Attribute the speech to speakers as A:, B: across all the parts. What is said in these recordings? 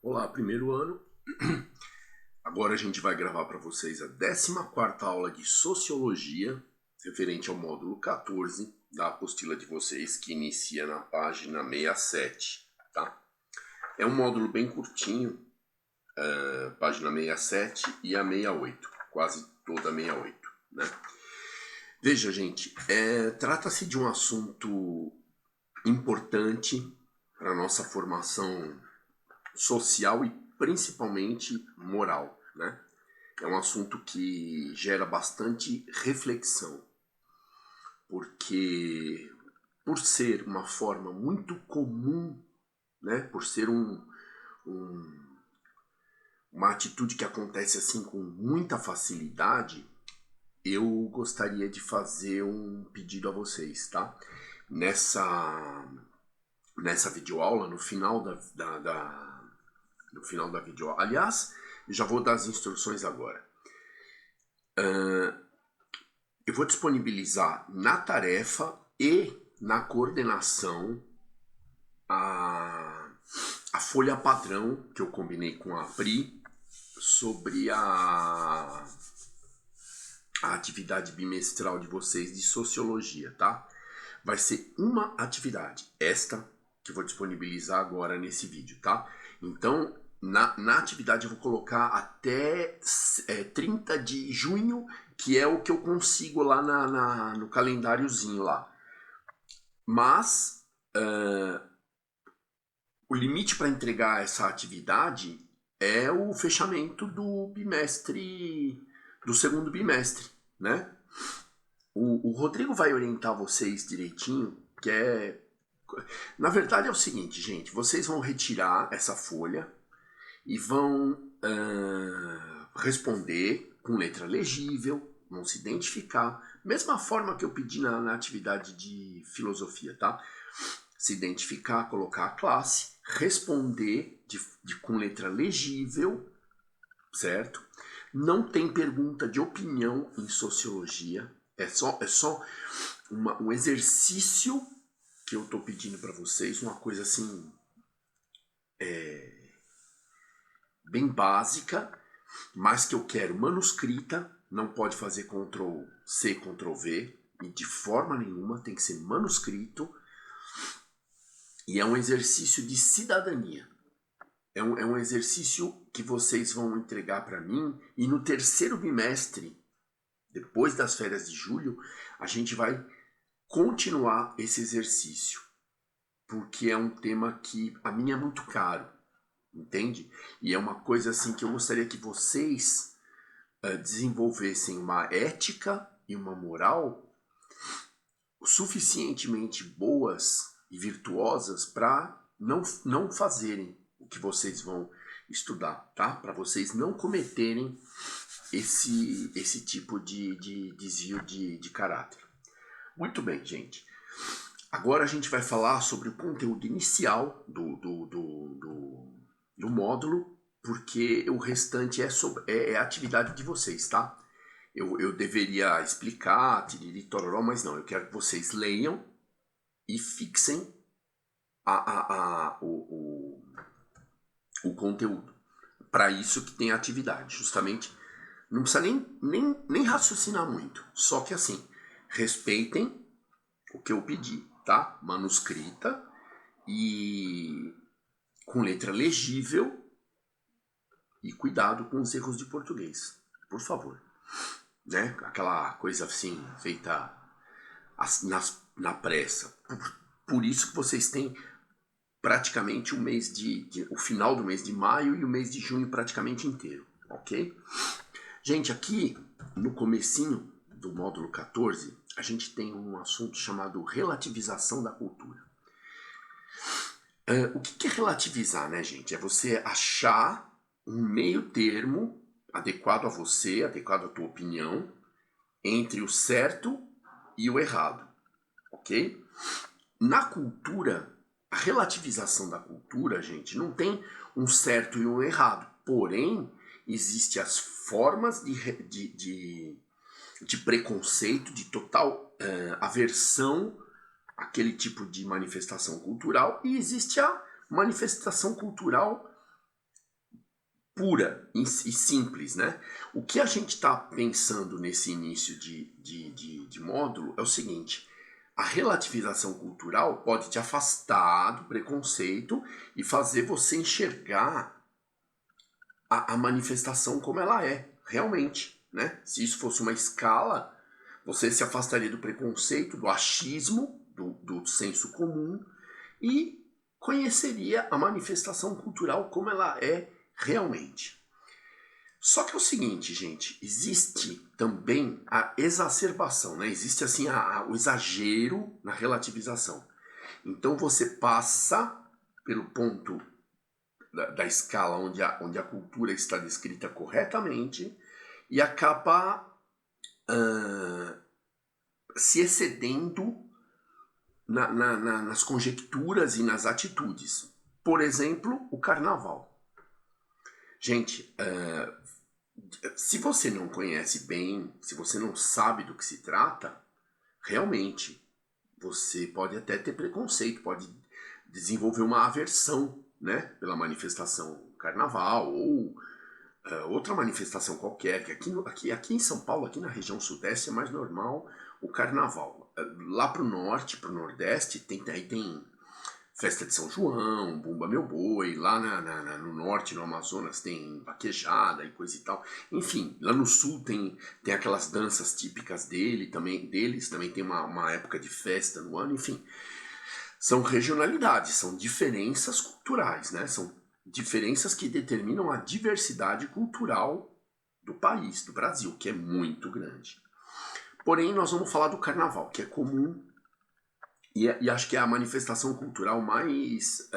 A: Olá, primeiro ano. Agora a gente vai gravar para vocês a 14ª aula de Sociologia, referente ao módulo 14 da apostila de vocês, que inicia na página 67, tá? É um módulo bem curtinho, página 67 e a 68, quase toda a 68, né? Veja, gente, trata-se de um assunto importante para a nossa formação social e principalmente moral, né? É um assunto que gera bastante reflexão, porque por ser uma forma muito comum, né? Por ser uma atitude que acontece assim com muita facilidade, eu gostaria de fazer um pedido a vocês, tá? Nessa videoaula, no final da videoaula. Aliás, eu já vou dar as instruções agora. Eu vou disponibilizar na tarefa e na coordenação a folha padrão que eu combinei com a Pri sobre a atividade bimestral de vocês de sociologia, tá? Vai ser uma atividade, esta que eu vou disponibilizar agora nesse vídeo, tá? Então, na atividade eu vou colocar até 30 de junho, que é o que eu consigo lá no calendáriozinho lá. Mas o limite para entregar essa atividade é o fechamento do bimestre, do segundo bimestre, né? O Rodrigo vai orientar vocês direitinho, que é... Na verdade é o seguinte, gente, vocês vão retirar essa folha e vão responder com letra legível, vão se identificar, mesma forma que eu pedi na atividade de filosofia, tá? Se identificar, colocar a classe, responder com letra legível, certo? Não tem pergunta de opinião em sociologia, é só um exercício que eu estou pedindo para vocês, uma coisa assim bem básica, mas que eu quero manuscrita, não pode fazer Ctrl+C, Ctrl+V, e de forma nenhuma tem que ser manuscrito, e é um exercício de cidadania. É um exercício que vocês vão entregar para mim, e no terceiro bimestre, depois das férias de julho, a gente vai continuar esse exercício, porque é um tema que a mim é muito caro, entende? E é uma coisa assim que eu gostaria que vocês desenvolvessem uma ética e uma moral suficientemente boas e virtuosas para não fazerem o que vocês vão estudar, tá? Para vocês não cometerem esse tipo de desvio de caráter. Muito bem, gente. Agora a gente vai falar sobre o conteúdo inicial do módulo, porque o restante é a atividade de vocês, tá? Eu deveria explicar, tiriri, tororó, mas não. Eu quero que vocês leiam e fixem o conteúdo. Para isso que tem a atividade, justamente. Não precisa nem raciocinar muito. Só que assim, respeitem o que eu pedi, tá? Manuscrita e com letra legível e cuidado com os erros de português, por favor, né? Aquela coisa assim feita na pressa. Por isso que vocês têm praticamente o final do mês de maio e o mês de junho praticamente inteiro, ok? Gente, aqui no comecinho do módulo 14, a gente tem um assunto chamado relativização da cultura. O que é relativizar, né, gente? É você achar um meio termo adequado a você, adequado à tua opinião, entre o certo e o errado, ok? Na cultura, a relativização da cultura, gente, não tem um certo e um errado, porém, existem as formas de preconceito, de total aversão àquele tipo de manifestação cultural, e existe a manifestação cultural pura e simples, né? O que a gente está pensando nesse início de módulo é o seguinte: a relativização cultural pode te afastar do preconceito e fazer você enxergar a manifestação como ela é, realmente, né? Se isso fosse uma escala, você se afastaria do preconceito, do achismo, do senso comum e conheceria a manifestação cultural como ela é realmente. Só que é o seguinte, gente, existe também a exacerbação, né? Existe assim o exagero na relativização. Então você passa pelo ponto da escala onde a cultura está descrita corretamente e acaba se excedendo nas conjecturas e nas atitudes. Por exemplo, o carnaval. Gente, se você não conhece bem, se você não sabe do que se trata, realmente você pode até ter preconceito, pode desenvolver uma aversão, né, pela manifestação carnaval ou outra manifestação qualquer, que aqui em São Paulo, aqui na região sudeste, é mais normal o carnaval. Lá pro norte, pro nordeste, aí tem festa de São João, Bumba Meu Boi, lá no norte, no Amazonas, tem vaquejada e coisa e tal. Enfim, lá no sul tem aquelas danças típicas deles também tem uma época de festa no ano, enfim. São regionalidades, são diferenças culturais, né? São diferenças que determinam a diversidade cultural do país, do Brasil, que é muito grande. Porém, nós vamos falar do carnaval, que é comum e acho que é a manifestação cultural mais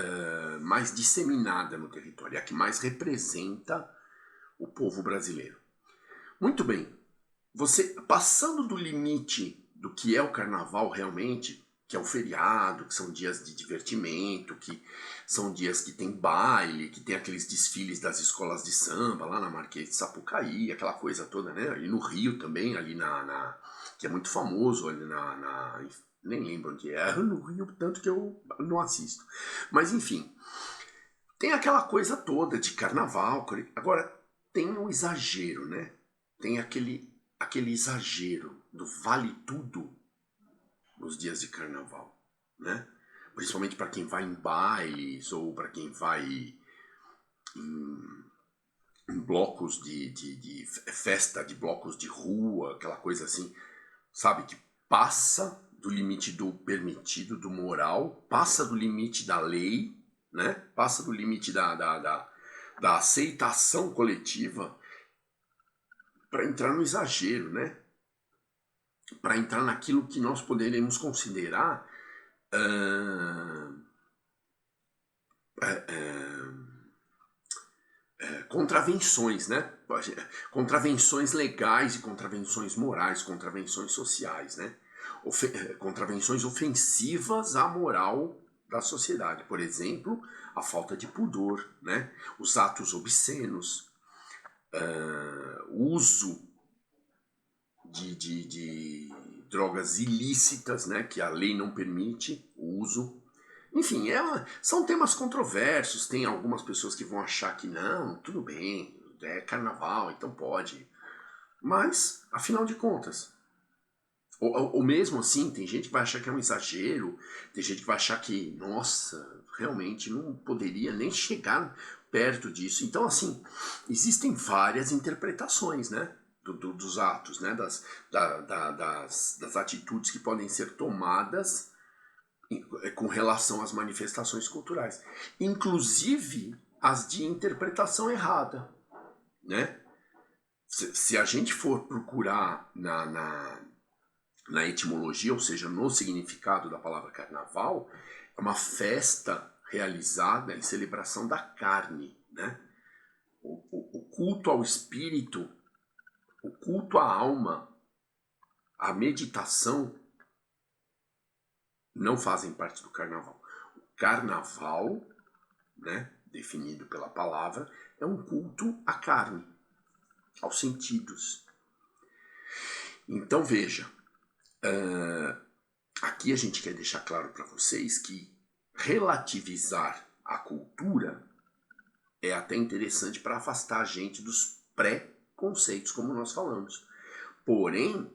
A: disseminada no território, é a que mais representa o povo brasileiro. Muito bem, você passando do limite do que é o carnaval realmente, que é o feriado, que são dias de divertimento, que são dias que tem baile, que tem aqueles desfiles das escolas de samba lá na Marquês de Sapucaí, aquela coisa toda, né? E no Rio também, ali que é muito famoso, ali nem lembro onde é, no Rio, tanto que eu não assisto. Mas enfim, tem aquela coisa toda de carnaval. Agora, tem um exagero, né? Tem aquele exagero do vale tudo nos dias de carnaval, né? Principalmente para quem vai em bailes ou para quem vai em blocos de festa, de blocos de rua, aquela coisa assim, sabe? Que passa do limite do permitido, do moral, passa do limite da lei, né? Passa do limite da aceitação coletiva para entrar no exagero, né? Para entrar naquilo que nós poderemos considerar contravenções, né? Contravenções legais e contravenções morais, contravenções sociais, né? Contravenções ofensivas à moral da sociedade. Por exemplo, a falta de pudor, né? Os atos obscenos, o uso de drogas ilícitas, né? Que a lei não permite o uso. Enfim, são temas controversos. Tem algumas pessoas que vão achar que não, tudo bem, é carnaval, então pode. Mas, afinal de contas, ou mesmo assim, tem gente que vai achar que é um exagero, tem gente que vai achar que, nossa, realmente não poderia nem chegar perto disso. Então, assim, existem várias interpretações, né? Dos atos, né? Das atitudes que podem ser tomadas com relação às manifestações culturais, inclusive as de interpretação errada, né? Se a gente for procurar na etimologia, ou seja, no significado da palavra carnaval, é uma festa realizada em celebração da carne, né? O culto ao espírito, o culto à alma, a meditação não fazem parte do carnaval. O carnaval, né, definido pela palavra, é um culto à carne, aos sentidos. Então veja, aqui a gente quer deixar claro para vocês que relativizar a cultura é até interessante para afastar a gente dos pré-conceitos, como nós falamos. Porém,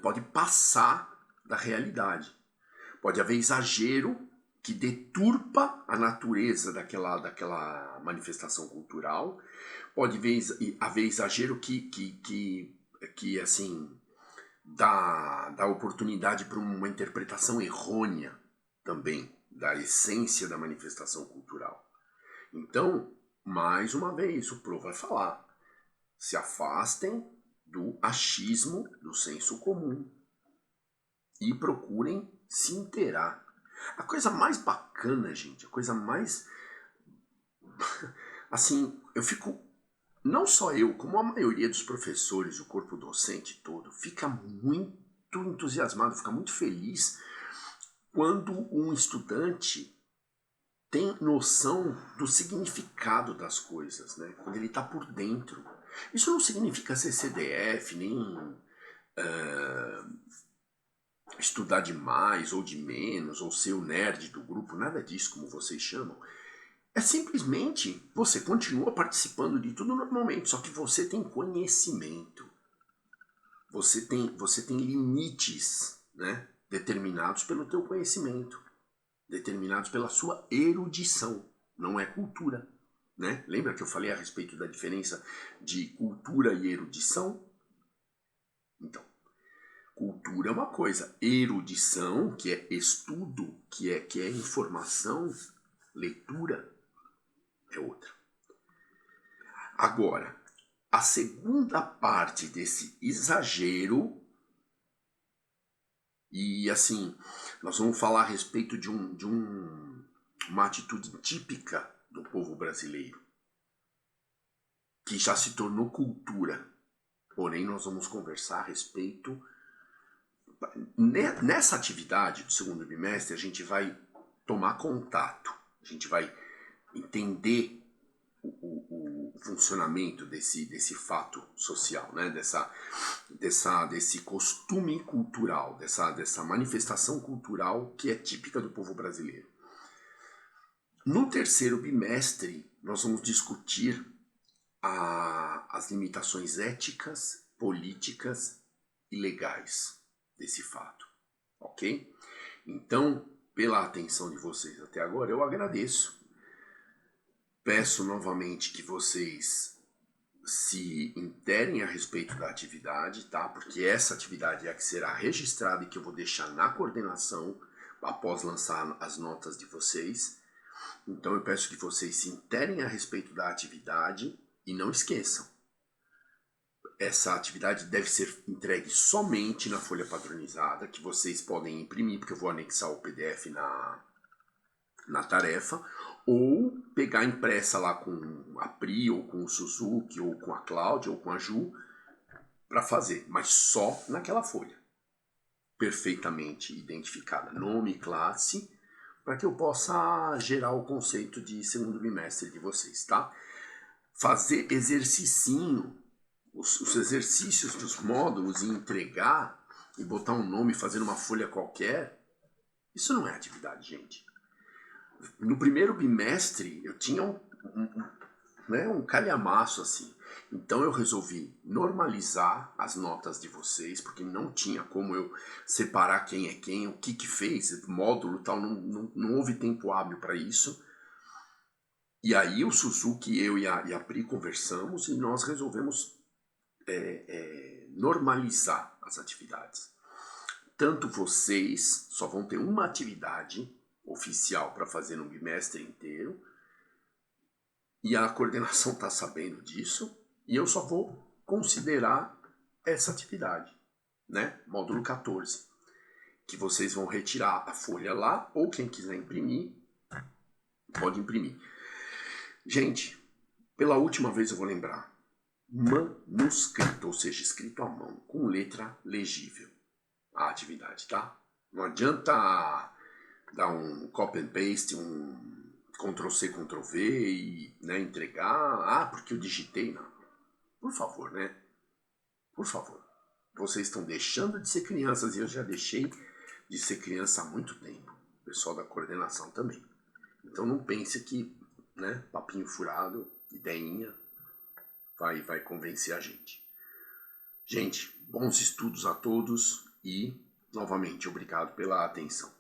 A: pode passar da realidade. Pode haver exagero que deturpa a natureza daquela manifestação cultural. Pode haver exagero que assim, dá oportunidade para uma interpretação errônea também da essência da manifestação cultural. Então, mais uma vez, o Pro vai falar: se afastem do achismo, do senso comum e procurem se inteirar. A coisa mais bacana, gente, a coisa mais... assim, eu fico... Não só eu, como a maioria dos professores, o corpo docente todo, fica muito entusiasmado, fica muito feliz quando um estudante tem noção do significado das coisas, né? Quando ele está por dentro. Isso não significa ser CDF, nem estudar demais ou de menos, ou ser o nerd do grupo, nada disso, como vocês chamam. É simplesmente você continua participando de tudo normalmente, só que você tem conhecimento. Você tem limites, né, determinados pelo teu conhecimento, determinados pela sua erudição, não é cultura. Né? Lembra que eu falei a respeito da diferença de cultura e erudição? Então, cultura é uma coisa, erudição, que é estudo, que é informação, leitura, é outra. Agora, a segunda parte desse exagero, e assim, nós vamos falar a respeito de uma atitude típica do povo brasileiro, que já se tornou cultura. Porém, nós vamos conversar a respeito... Nessa atividade do segundo bimestre, a gente vai tomar contato, a gente vai entender o funcionamento desse fato social, né? desse costume cultural, dessa manifestação cultural que é típica do povo brasileiro. No terceiro bimestre, nós vamos discutir as limitações éticas, políticas e legais desse fato, ok? Então, pela atenção de vocês até agora, eu agradeço. Peço novamente que vocês se interem a respeito da atividade, tá? Porque essa atividade é a que será registrada e que eu vou deixar na coordenação após lançar as notas de vocês. Então eu peço que vocês se interem a respeito da atividade e não esqueçam. Essa atividade deve ser entregue somente na folha padronizada, que vocês podem imprimir, porque eu vou anexar o PDF na tarefa, ou pegar impressa lá com a Pri, ou com o Suzuki, ou com a Cláudia, ou com a Ju, para fazer, mas só naquela folha, perfeitamente identificada, nome e classe, para que eu possa gerar o conceito de segundo bimestre de vocês, tá? Fazer exercicinho, os exercícios dos módulos e entregar e botar um nome, fazer uma folha qualquer, isso não é atividade, gente. No primeiro bimestre eu tinha um calhamaço assim. Então eu resolvi normalizar as notas de vocês, porque não tinha como eu separar quem é quem, o que fez, módulo tal, não houve tempo hábil para isso. E aí o Suzuki, eu e a Pri conversamos e nós resolvemos normalizar as atividades. Tanto vocês só vão ter uma atividade oficial para fazer no bimestre inteiro, e a coordenação está sabendo disso, e eu só vou considerar essa atividade, né? Módulo 14, que vocês vão retirar a folha lá, ou quem quiser imprimir, pode imprimir. Gente, pela última vez eu vou lembrar, manuscrito, ou seja, escrito à mão, com letra legível, a atividade, tá? Não adianta dar um copy and paste, um Ctrl+C, Ctrl+V e, né, entregar, porque eu digitei, não. Por favor, né? Por favor. Vocês estão deixando de ser crianças e eu já deixei de ser criança há muito tempo. O pessoal da coordenação também. Então não pense que né? Papinho furado, ideinha, vai convencer a gente. Gente, bons estudos a todos e, novamente, obrigado pela atenção.